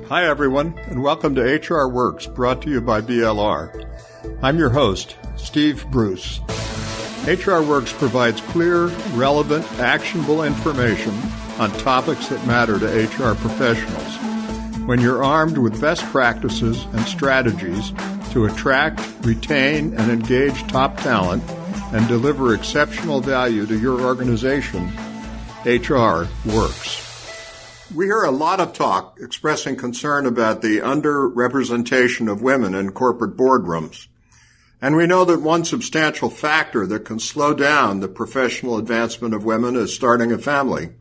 Hi, everyone, and welcome to HR Works, brought to you by BLR. I'm your host, Steve Bruce. HR Works provides clear, relevant, actionable information on topics that matter to HR professionals. When you're armed with best practices and strategies to attract, retain, and engage top talent and deliver exceptional value to your organization, HR Works. We hear a lot of talk expressing concern about the underrepresentation of women in corporate boardrooms. And we know that one substantial factor that can slow down the professional advancement of women is starting a family.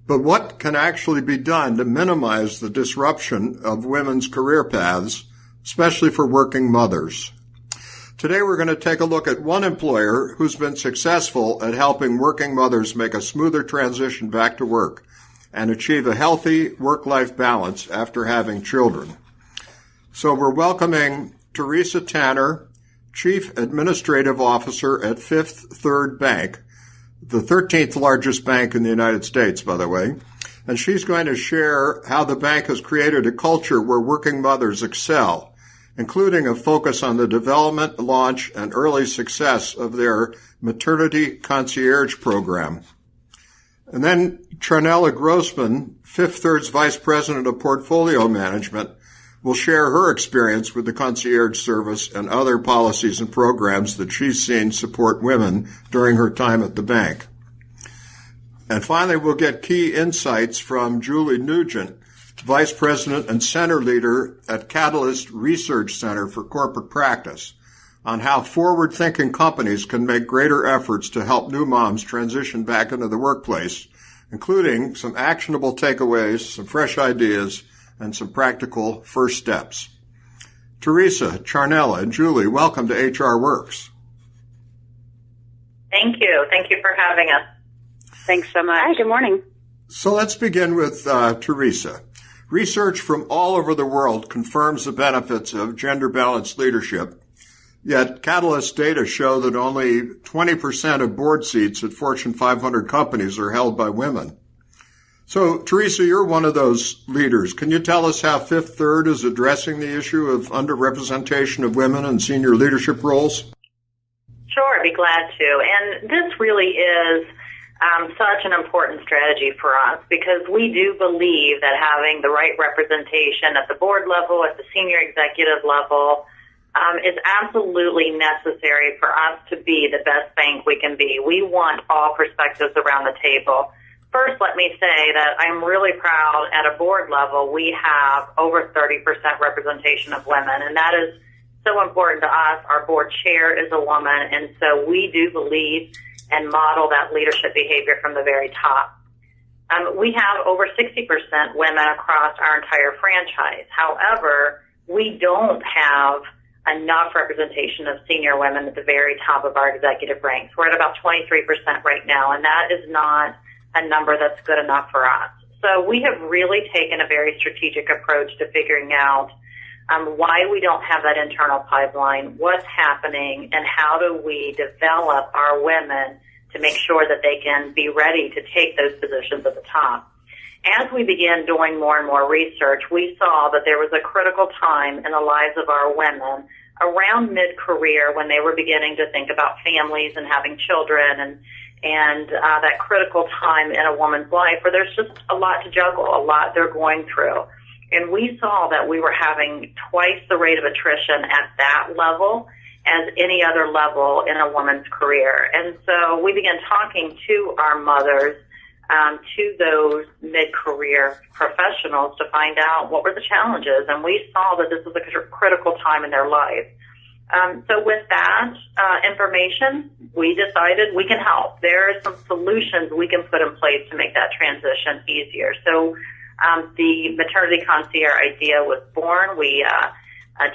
But what can actually be done to minimize the disruption of women's career paths, especially for working mothers? Today we're going to take a look at one employer who's been successful at helping working mothers make a smoother transition back to work and achieve a healthy work-life balance after having children. So we're welcoming Teresa Tanner, Chief Administrative Officer at Fifth Third Bank, the 13th largest bank in the United States, by the way, and she's going to share how the bank has created a culture where working mothers excel, including a focus on the development, launch, and early success of their maternity concierge program. And then Charnella Grossman, Fifth Third's Vice President of Portfolio Management, will share her experience with the concierge service and other policies and programs that she's seen support women during her time at the bank. And finally, we'll get key insights from Julie Nugent, Vice President and Center Leader at Catalyst Research Center for Corporate Practice, on how forward-thinking companies can make greater efforts to help new moms transition back into the workplace, including some actionable takeaways, some fresh ideas, and some practical first steps. Teresa, Charnella, and Julie, welcome to HR Works. Thank you. Thank you for having us. Thanks so much. Hi, good morning. So let's begin with Teresa. Research from all over the world confirms the benefits of gender-balanced leadership. Yet Catalyst data show that only 20% of board seats at Fortune 500 companies are held by women. So, Teresa, you're one of those leaders. Can you tell us how Fifth Third is addressing the issue of underrepresentation of women in senior leadership roles? Sure, I'd be glad to. And this really is such an important strategy for us because we do believe that having the right representation at the board level, at the senior executive level, is absolutely necessary for us to be the best bank we can be. We want all perspectives around the table. First, let me say that I'm really proud at a board level we have over 30% representation of women, and that is so important to us. Our board chair is a woman, and so we do believe and model that leadership behavior from the very top. We have over 60% women across our entire franchise. However, we don't have enough representation of senior women at the very top of our executive ranks. We're at about 23% right now, and that is not a number that's good enough for us. So we have really taken a very strategic approach to figuring out why we don't have that internal pipeline, what's happening, and how do we develop our women to make sure that they can be ready to take those positions at the top. As we began doing more and more research, we saw that there was a critical time in the lives of our women around mid-career when they were beginning to think about families and having children and that critical time in a woman's life where there's just a lot to juggle, a lot they're going through. And we saw that we were having twice the rate of attrition at that level as any other level in a woman's career. And so we began talking to our mothers, to those mid-career professionals to find out what were the challenges. And we saw that this was a critical time in their life. So with that information, we decided we can help. There are some solutions we can put in place to make that transition easier. So the maternity concierge idea was born. We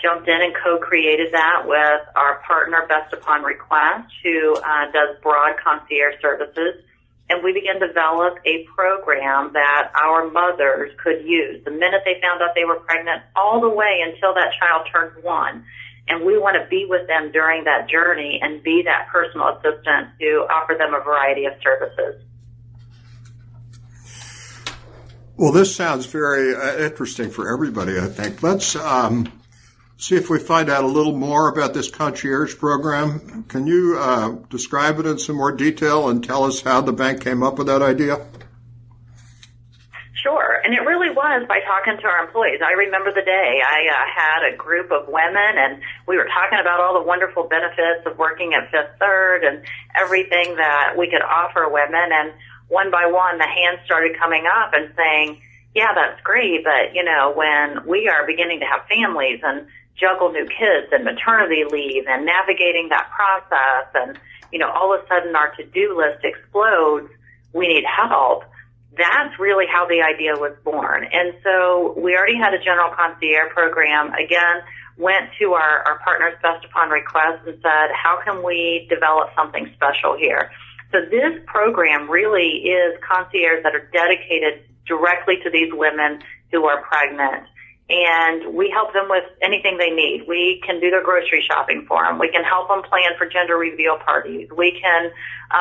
jumped in and co-created that with our partner, Best Upon Request, who does broad concierge services. And we began to develop a program that our mothers could use the minute they found out they were pregnant all the way until that child turned 1. And we want to be with them during that journey and be that personal assistant to offer them a variety of services. Well, this sounds very interesting for everybody, I think. Let's see if we find out a little more about this concierge program. Can you describe it in some more detail and tell us how the bank came up with that idea? Sure, and it really was by talking to our employees. I remember the day I had a group of women, and we were talking about all the wonderful benefits of working at Fifth Third and everything that we could offer women. And one by one, the hands started coming up and saying, yeah, that's great, but, when we are beginning to have families and juggle new kids and maternity leave and navigating that process and, all of a sudden our to-do list explodes, we need help. That's really how the idea was born. And so we already had a general concierge program. Again, went to our partners best upon request and said, how can we develop something special here? So this program really is concierge that are dedicated directly to these women who are pregnant. And we help them with anything they need. We can do their grocery shopping for them. We can help them plan for gender reveal parties. We can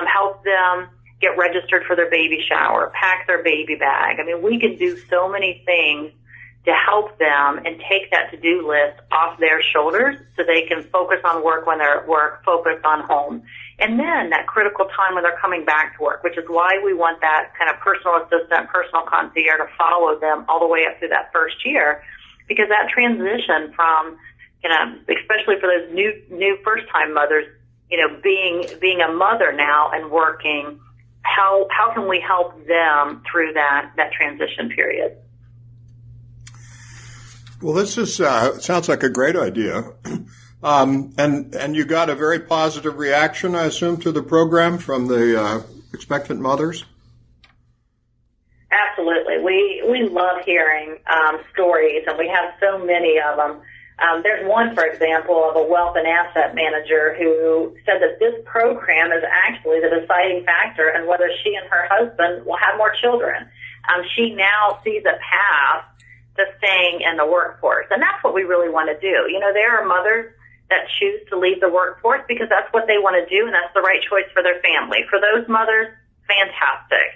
help them get registered for their baby shower, pack their baby bag. I mean, we can do so many things to help them and take that to-do list off their shoulders so they can focus on work when they're at work, focus on home. And then that critical time when they're coming back to work, which is why we want that kind of personal assistant, personal concierge to follow them all the way up through that first year, because that transition from, especially for those new first-time mothers, being a mother now and working, how can we help them through that transition period? Well, this is sounds like a great idea, and you got a very positive reaction, I assume, to the program from the expectant mothers. Absolutely, we love hearing stories, and we have so many of them. There's one, for example, of a wealth and asset manager who said that this program is actually the deciding factor in whether she and her husband will have more children. She now sees a path to staying in the workforce, and that's what we really want to do. There are mothers that choose to leave the workforce because that's what they want to do, and that's the right choice for their family. For those mothers, fantastic.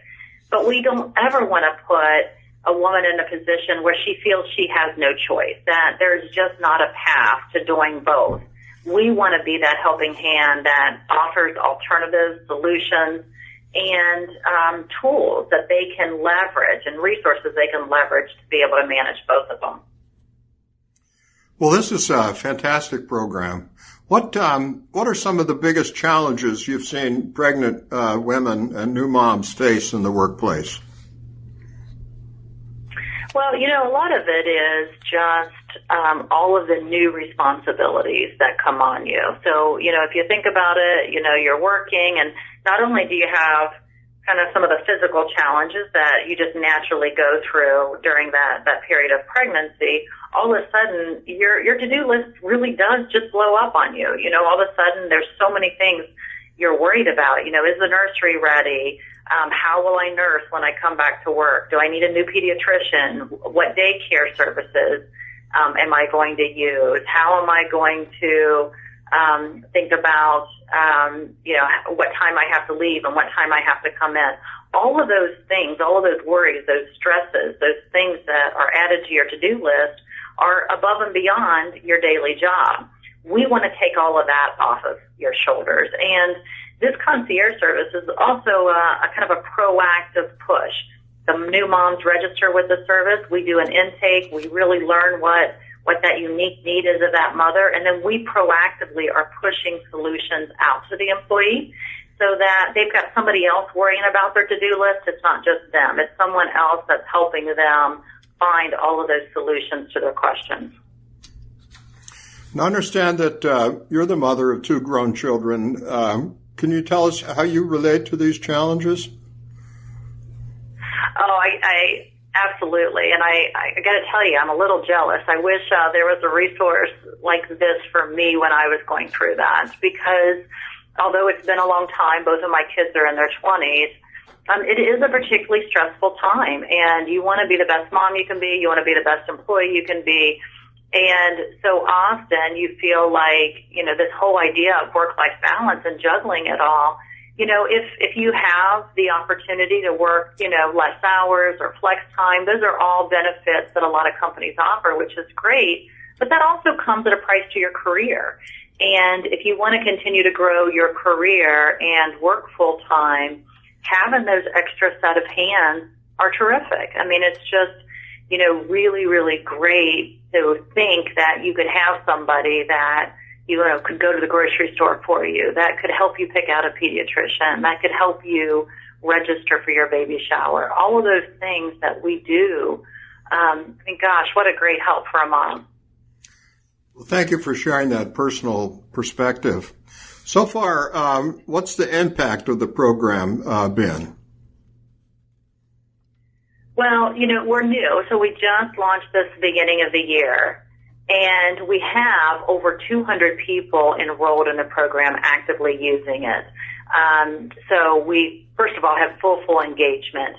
But we don't ever want to put a woman in a position where she feels she has no choice, that there's just not a path to doing both. We want to be that helping hand that offers alternative solutions and tools that they can leverage and resources they can leverage to be able to manage both of them. Well, this is a fantastic program. What are some of the biggest challenges you've seen pregnant women and new moms face in the workplace? Well, a lot of it is just all of the new responsibilities that come on you. So, if you think about it, you're working, and not only do you have kind of some of the physical challenges that you just naturally go through during that period of pregnancy, all of a sudden your to-do list really does just blow up on you. All of a sudden there's so many things you're worried about. Is the nursery ready? How will I nurse when I come back to work? Do I need a new pediatrician? What daycare services am I going to use? How am I going to think about, what time I have to leave and what time I have to come in? All of those things, all of those worries, those stresses, those things that are added to your to-do list are above and beyond your daily job. We want to take all of that off of your shoulders. And this concierge service is also a kind of a proactive push. The new moms register with the service. We do an intake. We really learn what that unique need is of that mother, and then we proactively are pushing solutions out to the employee so that they've got somebody else worrying about their to-do list. It's not just them. It's someone else that's helping them find all of those solutions to their questions. Now, I understand that you're the mother of 2 grown children. Can you tell us how you relate to these challenges? Oh, I absolutely. And I got to tell you, I'm a little jealous. I wish there was a resource like this for me when I was going through that, because although it's been a long time, both of my kids are in their 20s, it is a particularly stressful time, and you want to be the best mom you can be. You want to be the best employee you can be. And so often you feel like, this whole idea of work-life balance and juggling it all if you have the opportunity to work, less hours or flex time, those are all benefits that a lot of companies offer, which is great. But that also comes at a price to your career. And if you want to continue to grow your career and work full time, having those extra set of hands are terrific. I mean, it's just, really, really great to think that you could have somebody that, could go to the grocery store for you, that could help you pick out a pediatrician, that could help you register for your baby shower. All of those things that we do. Gosh, what a great help for a mom. Well, thank you for sharing that personal perspective. So far, what's the impact of the program been? Well, we're new, so we just launched this beginning of the year, and we have over 200 people enrolled in the program actively using it. So we, first of all, have full engagement.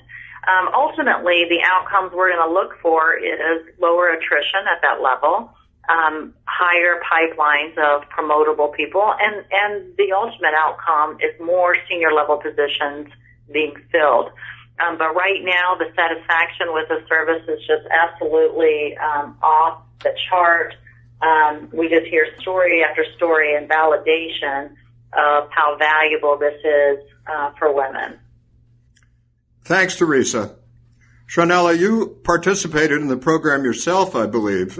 Ultimately, the outcomes we're going to look for is lower attrition at that level, higher pipelines of promotable people, and the ultimate outcome is more senior level positions being filled. But right now, the satisfaction with the service is just absolutely off the chart. We just hear story after story and validation of how valuable this is for women. Thanks, Teresa. Shawnella, you participated in the program yourself, I believe.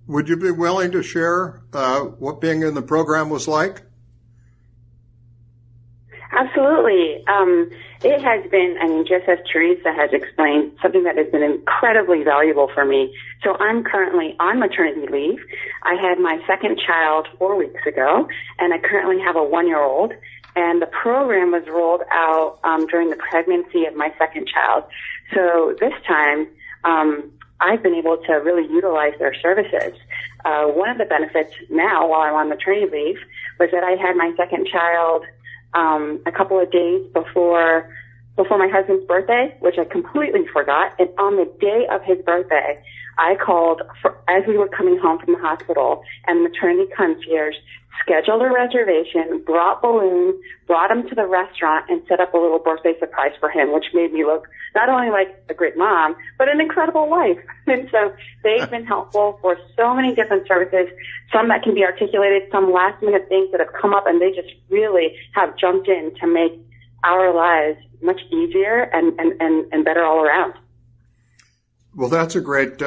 Would you be willing to share what being in the program was like? Absolutely. It has been, just as Teresa has explained, something that has been incredibly valuable for me. So I'm currently on maternity leave. I had my second child 4 weeks ago, and I currently have a 1-year-old. And the program was rolled out during the pregnancy of my second child. So this time, I've been able to really utilize their services. One of the benefits now, while I'm on maternity leave, was that I had my second child a couple of days before my husband's birthday, which I completely forgot. And on the day of his birthday, I called as we were coming home from the hospital, and the maternity concierge scheduled a reservation, brought balloons, brought him to the restaurant, and set up a little birthday surprise for him, which made me look not only like a great mom, but an incredible wife. And so they've been helpful for so many different services, some that can be articulated, some last-minute things that have come up, and they just really have jumped in to make our lives much easier and better all around. Well, that's a great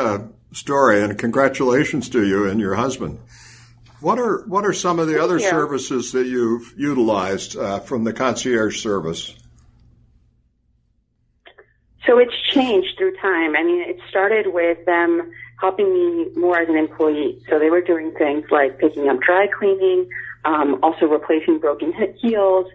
story, and congratulations to you and your husband. What are some of the other services that you've utilized from the concierge service? So it's changed through time. It started with them helping me more as an employee. So they were doing things like picking up dry cleaning, also replacing broken heels,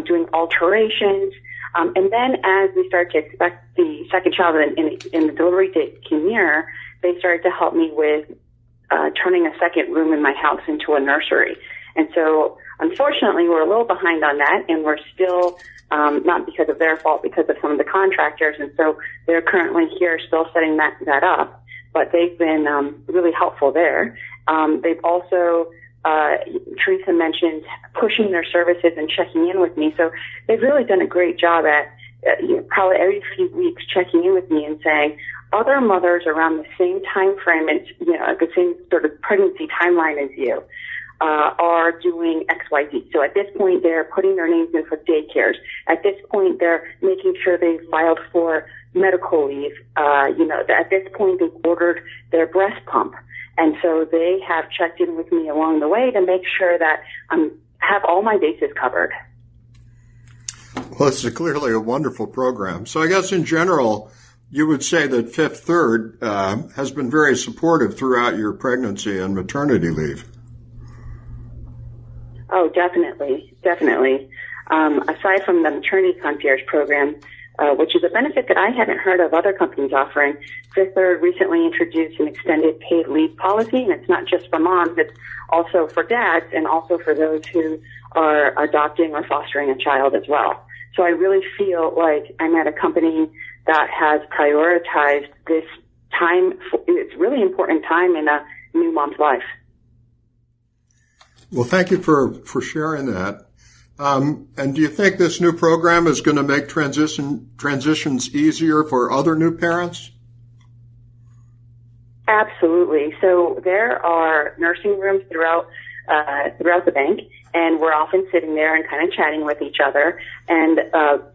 doing alterations. And then as we started to expect the second child and the delivery date came near, they started to help me with turning a second room in my house into a nursery. And so, unfortunately, we're a little behind on that, and we're still, not because of their fault, because of some of the contractors. And so they're currently here still setting that up. But they've been really helpful there. They've also, Teresa mentioned, pushing their services and checking in with me. So they've really done a great job at probably every few weeks checking in with me and saying, other mothers around the same time frame and the same sort of pregnancy timeline as you are doing XYZ. So at this point, they're putting their names in for daycares. At this point, they're making sure they've filed for medical leave. At this point, they've ordered their breast pump. And so they have checked in with me along the way to make sure that I have all my bases covered. Well, this is clearly a wonderful program. So I guess in general, you would say that Fifth Third has been very supportive throughout your pregnancy and maternity leave. Oh, definitely. Aside from the maternity concierge program, which is a benefit that I haven't heard of other companies offering, Fifth Third recently introduced an extended paid leave policy, and it's not just for moms, it's also for dads and also for those who are adopting or fostering a child as well. So I really feel like I'm at a company that has prioritized this time. It's really important time in a new mom's life. Well, thank you for sharing that. And do you think this new program is going to make transitions easier for other new parents? Absolutely. So there are nursing rooms throughout the bank, and we're often sitting there and kind of chatting with each other. And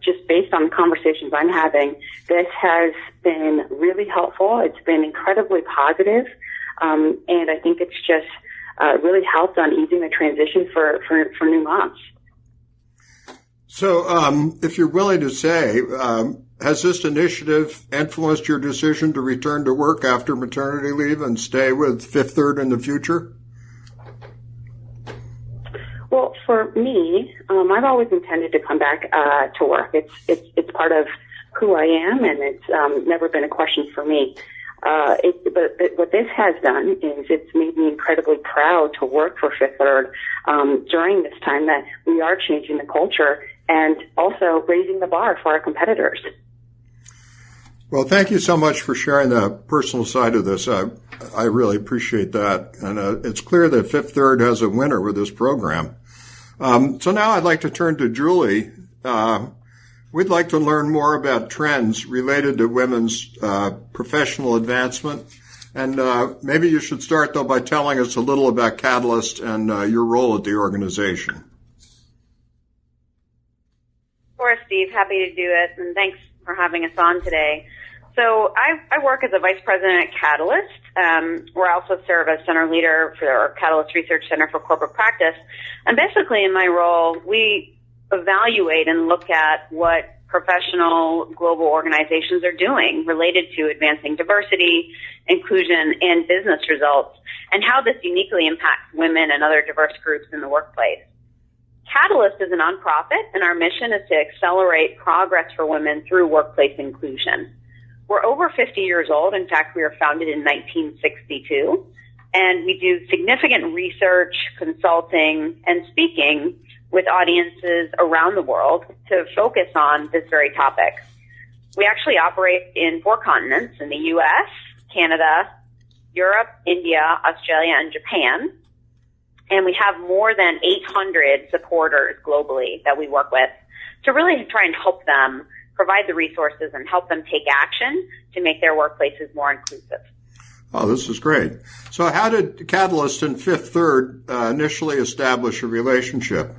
just based on the conversations I'm having, this has been really helpful. It's been incredibly positive, and I think it's just really helped on easing the transition for new moms. So, if you're willing to say, has this initiative influenced your decision to return to work after maternity leave and stay with Fifth Third in the future? Well, for me, I've always intended to come back to work. It's part of who I am, and it's never been a question for me. But what this has done is it's made me incredibly proud to work for Fifth Third during this time that we are changing the culture and also raising the bar for our competitors. Well, thank you so much for sharing the personal side of this. I really appreciate that. And it's clear that Fifth Third has a winner with this program. So now I'd like to turn to Julie. We'd like to learn more about trends related to women's professional advancement. And maybe you should start, though, by telling us a little about Catalyst and your role at the organization. Sure, Steve. Happy to do it, and thanks for having us on today. So I work as a vice president at Catalyst, where I also serve as center leader for our Catalyst Research Center for Corporate Practice. And basically in my role, we evaluate and look at what professional global organizations are doing related to advancing diversity, inclusion, and business results, and how this uniquely impacts women and other diverse groups in the workplace. Catalyst is a nonprofit, and our mission is to accelerate progress for women through workplace inclusion. We're over 50 years old. In fact, we were founded in 1962, and we do significant research, consulting, and speaking with audiences around the world to focus on this very topic. We actually operate in 4 continents, in the U.S., Canada, Europe, India, Australia, and Japan. And we have more than 800 supporters globally that we work with to really try and help them provide the resources and help them take action to make their workplaces more inclusive. Oh, this is great. So how did Catalyst and Fifth Third initially establish a relationship?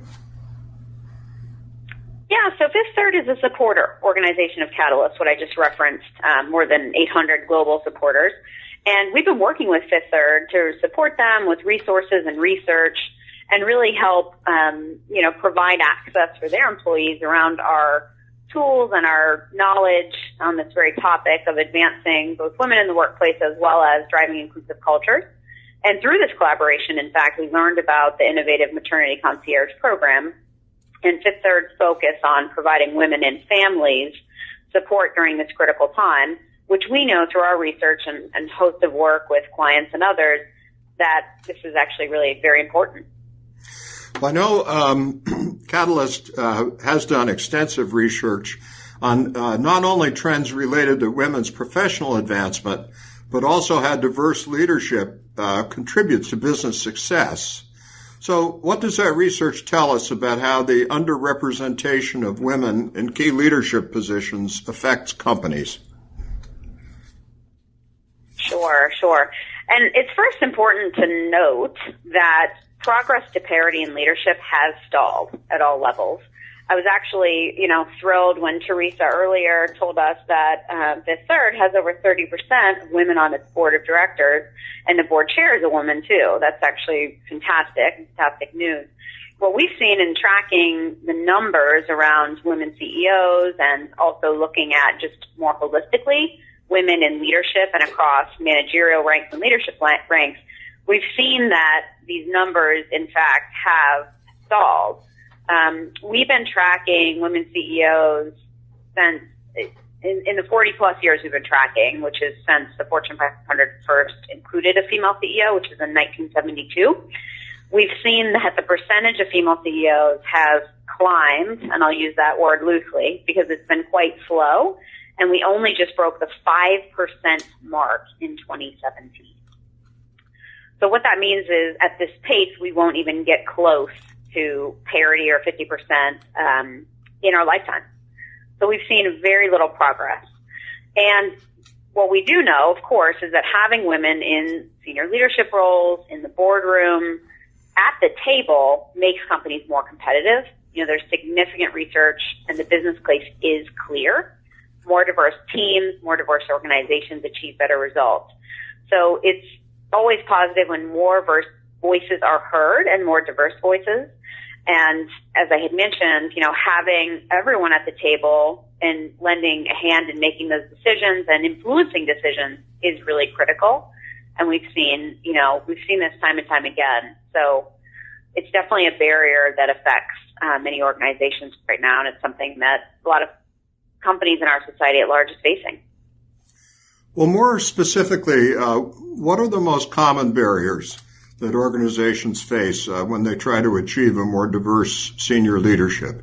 Yeah, so Fifth Third is a supporter organization of Catalyst, what I just referenced, more than 800 global supporters. And we've been working with Fifth Third to support them with resources and research and really help, provide access for their employees around our tools and our knowledge on this very topic of advancing both women in the workplace as well as driving inclusive cultures. And through this collaboration, in fact, we learned about the innovative maternity concierge program and Fifth Third's focus on providing women and families support during this critical time, which we know through our research and host of work with clients and others that this is actually really very important. Well, I know Catalyst has done extensive research on not only trends related to women's professional advancement, but also how diverse leadership contributes to business success. So what does that research tell us about how the underrepresentation of women in key leadership positions affects companies? Sure. And it's first important to note that progress to parity in leadership has stalled at all levels. I was actually, thrilled when Teresa earlier told us that Fifth Third has over 30% of women on its board of directors, and the board chair is a woman too. That's actually fantastic news. What we've seen in tracking the numbers around women CEOs and also looking at just more holistically women in leadership and across managerial ranks and leadership ranks, we've seen that these numbers, in fact, have stalled. We've been tracking women CEOs since in the 40-plus years we've been tracking, which is since the Fortune 500 first included a female CEO, which is in 1972. We've seen that the percentage of female CEOs has climbed, and I'll use that word loosely because it's been quite slow, and we only just broke the 5% mark in 2017. So what that means is at this pace, we won't even get close to parity or 50% in our lifetime. So we've seen very little progress. And what we do know, of course, is that having women in senior leadership roles, in the boardroom, at the table makes companies more competitive. You know, there's significant research and the business case is clear. More diverse teams, more diverse organizations achieve better results. So it's always positive when more voices are heard and more diverse voices. And as I had mentioned, you know, having everyone at the table and lending a hand in making those decisions and influencing decisions is really critical. And we've seen this time and time again. So it's definitely a barrier that affects many organizations right now, and it's something that a lot of companies in our society at large is facing. Well, more specifically, what are the most common barriers that organizations face when they try to achieve a more diverse senior leadership?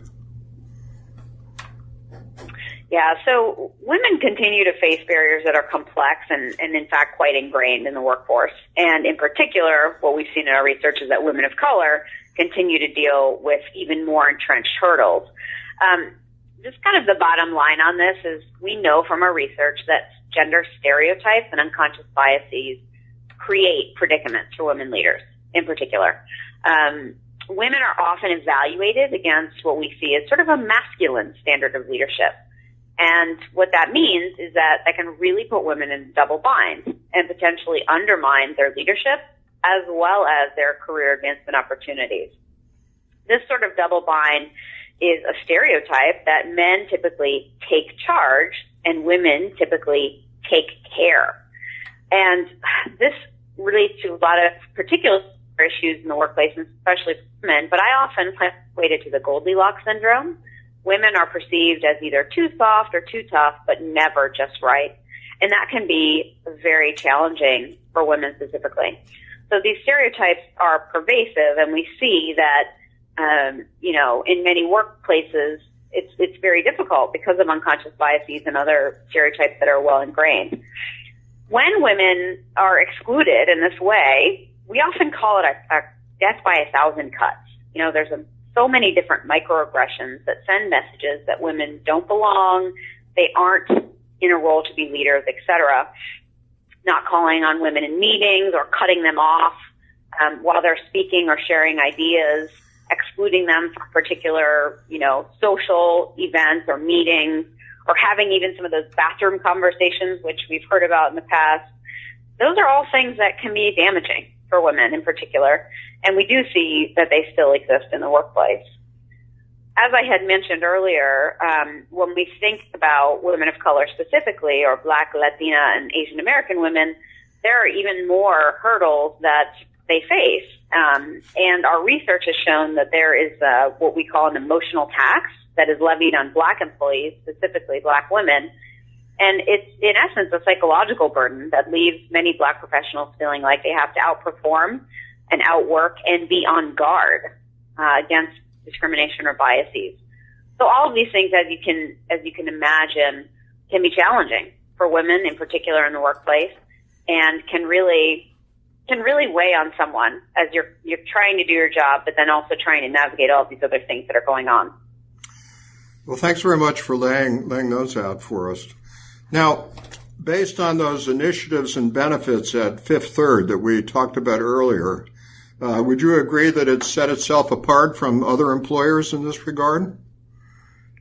Yeah, so women continue to face barriers that are complex and in fact quite ingrained in the workforce. And in particular, what we've seen in our research is that women of color continue to deal with even more entrenched hurdles. Just kind of the bottom line on this is we know from our research that gender stereotypes and unconscious biases create predicaments for women leaders in particular. Women are often evaluated against what we see as sort of a masculine standard of leadership. And what that means is that can really put women in double bind and potentially undermine their leadership as well as their career advancement opportunities. This sort of double bind is a stereotype that men typically take charge and women typically take care. And this relates to a lot of particular issues in the workplace, and especially for women, but I often equate it to the Goldilocks syndrome. Women are perceived as either too soft or too tough, but never just right. And that can be very challenging for women specifically. So these stereotypes are pervasive, and we see that, in many workplaces, it's very difficult because of unconscious biases and other stereotypes that are well ingrained. When women are excluded in this way, we often call it a death by 1,000 cuts. You know, there's so many different microaggressions that send messages that women don't belong, they aren't in a role to be leaders, etc. Not calling on women in meetings or cutting them off while they're speaking or sharing ideas, excluding them from particular, social events or meetings, or having even some of those bathroom conversations, which we've heard about in the past. Those are all things that can be damaging for women in particular, and we do see that they still exist in the workplace. As I had mentioned earlier, when we think about women of color specifically, or Black, Latina, and Asian American women, there are even more hurdles that they face. And our research has shown that there is what we call an emotional tax that is levied on Black employees, specifically Black women. And it's, in essence, a psychological burden that leaves many Black professionals feeling like they have to outperform and outwork and be on guard against discrimination or biases. So all of these things, as you can imagine, can be challenging for women in particular in the workplace, and can really weigh on someone as you're trying to do your job, but then also trying to navigate all of these other things that are going on. Well, thanks very much for laying those out for us. Now, based on those initiatives and benefits at Fifth Third that we talked about earlier, would you agree that it set itself apart from other employers in this regard?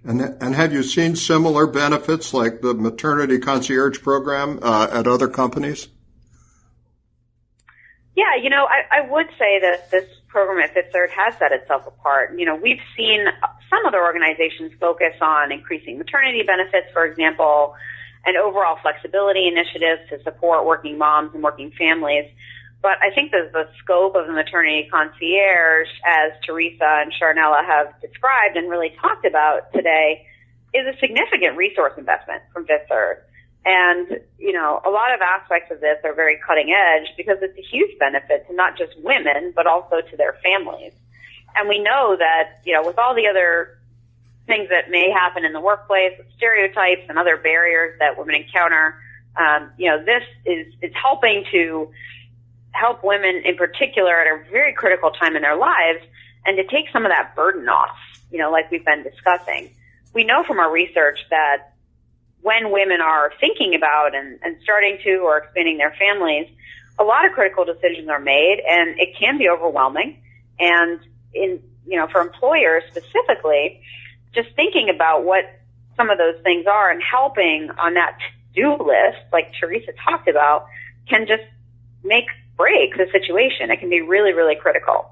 And have you seen similar benefits like the maternity concierge program at other companies? Yeah, I would say that this program at Fifth Third has set itself apart. We've seen some other organizations focus on increasing maternity benefits, for example, and overall flexibility initiatives to support working moms and working families. But I think that the scope of the maternity concierge, as Teresa and Sharnella have described and really talked about today, is a significant resource investment from Fifth Third. And, a lot of aspects of this are very cutting edge because it's a huge benefit to not just women, but also to their families. And we know that, with all the other things that may happen in the workplace, stereotypes and other barriers that women encounter, this is helping to help women in particular at a very critical time in their lives. and to take some of that burden off, like we've been discussing. We know from our research that when women are thinking about and starting to or expanding their families, a lot of critical decisions are made, and it can be overwhelming. And for employers specifically, just thinking about what some of those things are and helping on that to-do list, like Teresa talked about, can just break the situation. It can be really, really critical.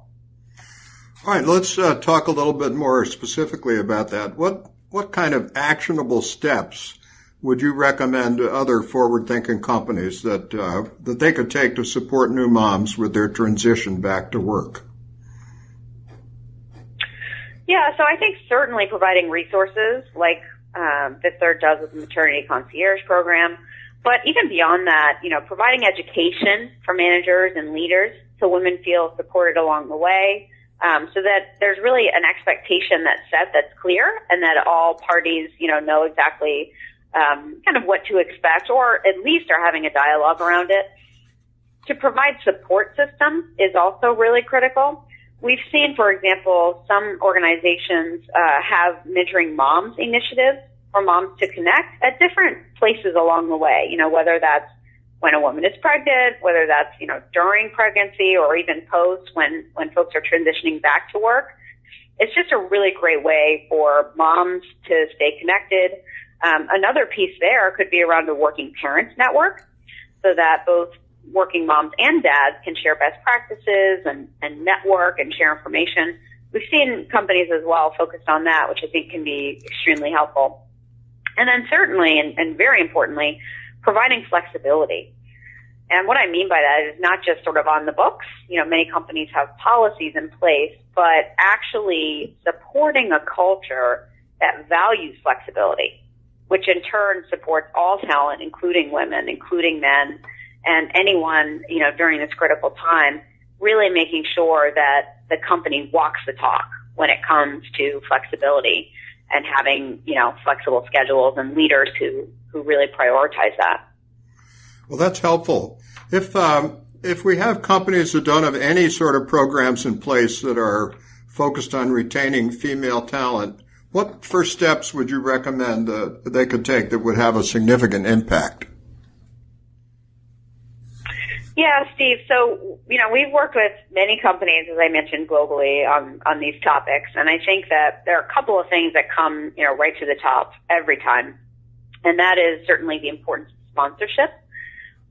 All right, let's talk a little bit more specifically about that. What kind of actionable steps would you recommend to other forward-thinking companies that they could take to support new moms with their transition back to work? Yeah, so I think certainly providing resources like Fifth Third does with the Maternity Concierge program, but even beyond that, providing education for managers and leaders so women feel supported along the way, so that there's really an expectation that's clear and that all parties, know exactly kind of what to expect, or at least are having a dialogue around it. To provide support systems is also really critical. We've seen, for example, some organizations have mentoring moms initiatives for moms to connect at different places along the way, whether that's when a woman is pregnant, whether that's, during pregnancy or even post when folks are transitioning back to work. It's just a really great way for moms to stay connected. Another piece there could be around a working parents network, so that both working moms and dads can share best practices and network and share information. We've seen companies as well focused on that, which I think can be extremely helpful. And then certainly, and very importantly, providing flexibility. And what I mean by that is not just sort of on the books. Many companies have policies in place, but actually supporting a culture that values flexibility, which in turn supports all talent, including women, including men, and anyone, during this critical time, really making sure that the company walks the talk when it comes to flexibility and having, flexible schedules and leaders who really prioritize that. Well, that's helpful. If we have companies that don't have any sort of programs in place that are focused on retaining female talent, what first steps would you recommend they could take that would have a significant impact? Yeah, Steve. So, we've worked with many companies, as I mentioned, globally on these topics. And I think that there are a couple of things that come, right to the top every time. And that is certainly the importance of sponsorship.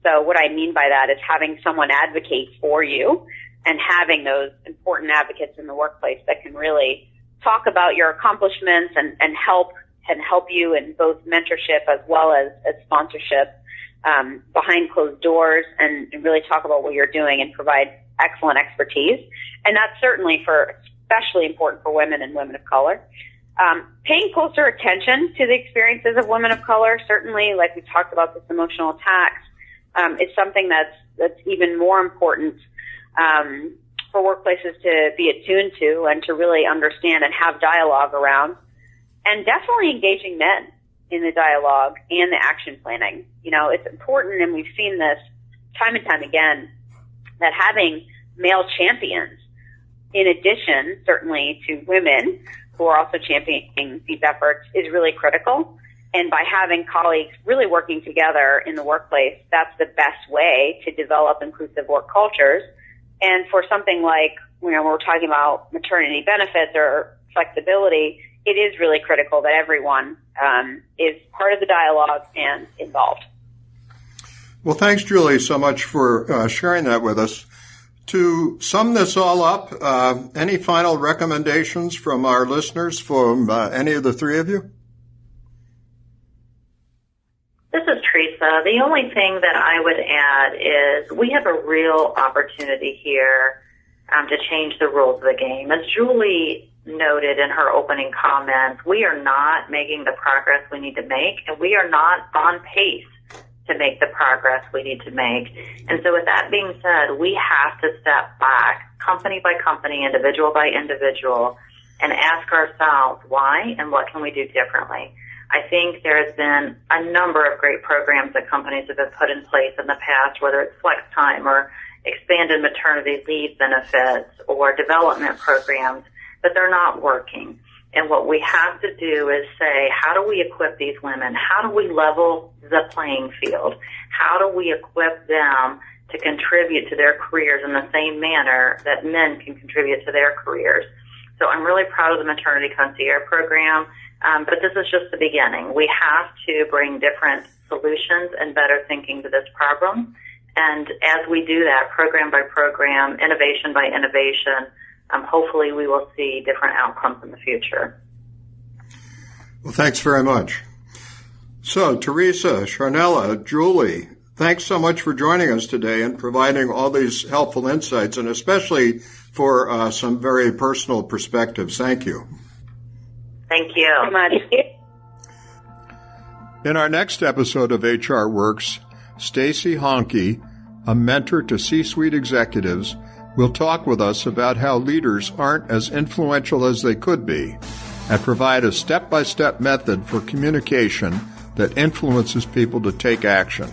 So what I mean by that is having someone advocate for you and having those important advocates in the workplace that can really talk about your accomplishments and help you in both mentorship as well as sponsorship behind closed doors and really talk about what you're doing and provide excellent expertise. And that's certainly especially important for women and women of color. Paying closer attention to the experiences of women of color, certainly, like we talked about, this emotional attacks, is something that's even more important for workplaces to be attuned to and to really understand and have dialogue around. And definitely engaging men in the dialogue and the action planning. It's important, and we've seen this time and time again, that having male champions, in addition, certainly, to women who are also championing these efforts, is really critical. And by having colleagues really working together in the workplace, that's the best way to develop inclusive work cultures. And for something like, when we're talking about maternity benefits or flexibility, it is really critical that everyone is part of the dialogue and involved. Well, thanks, Julie, so much for sharing that with us. To sum this all up, any final recommendations from our listeners, from any of the three of you? This is Teresa. The only thing that I would add is we have a real opportunity here to change the rules of the game. As Julie noted in her opening comments, we are not making the progress we need to make, and we are not on pace to make the progress we need to make. And so with that being said, we have to step back, company by company, individual by individual, and ask ourselves why and what can we do differently. I think there has been a number of great programs that companies have put in place in the past, whether it's flex time or expanded maternity leave benefits or development programs. but they're not working. And what we have to do is say, how do we equip these women? How do we level the playing field? How do we equip them to contribute to their careers in the same manner that men can contribute to their careers? So I'm really proud of the Maternity Concierge program, but this is just the beginning. We have to bring different solutions and better thinking to this problem. And as we do that, program by program, innovation by innovation, hopefully we will see different outcomes in the future. Well, thanks very much. So, Teresa, Sharnella, Julie, thanks so much for joining us today and providing all these helpful insights, and especially for some very personal perspectives. Thank you. Thank you so much. In our next episode of HR Works, Stacy Honke, a mentor to C-suite executives, will talk with us about how leaders aren't as influential as they could be and provide a step-by-step method for communication that influences people to take action.